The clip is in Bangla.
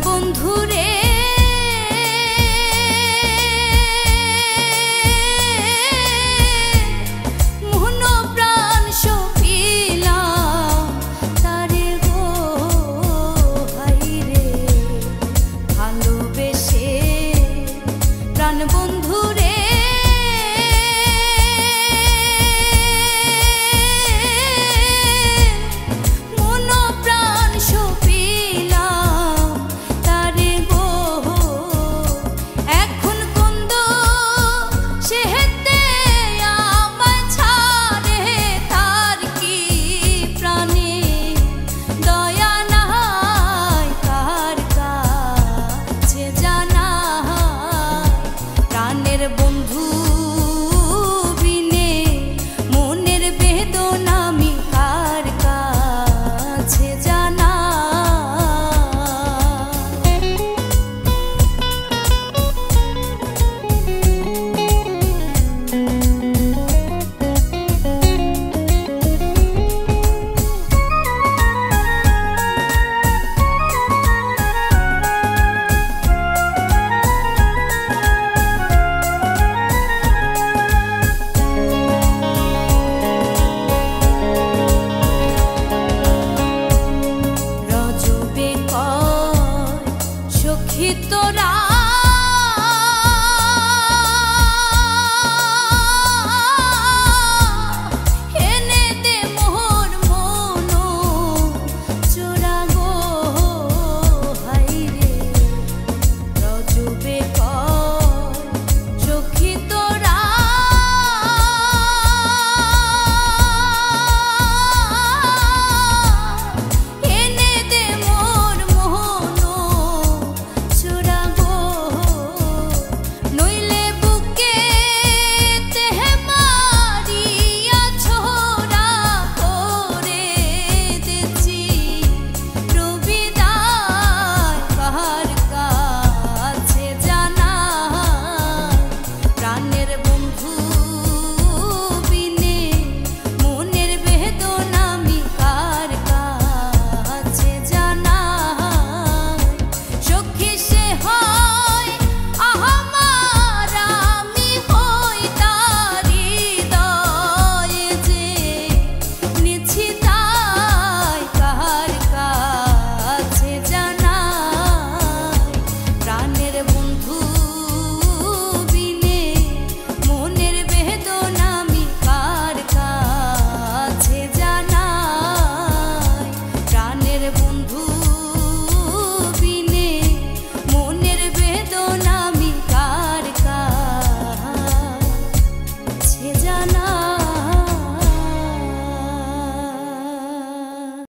বন্ধুরে মন প্রাণ সপিলাম তারে গো হাইরে ভালোবেসে প্রাণ বন্ধুরে তোরা এনে দে মোর মন চোরা গো হাইরে রজবে সখী তোরা এনে দে মোর মন নইলে বুকে তেহে মারিয়া ছোড়া করে দিচ্ছি রবিদায় কার কাছে জানা প্রাণের বন্ধু বিনে মনের বেদনা আমি কার কাছে জানা সখী সে হয় আমার আমি হই তারি দয় যে নিছি তাই কার কাছে জানা প্রাণের বন্ধু বিনে মনের বেদনা আমি কার কাছে জানা প্রাণের বন্ধু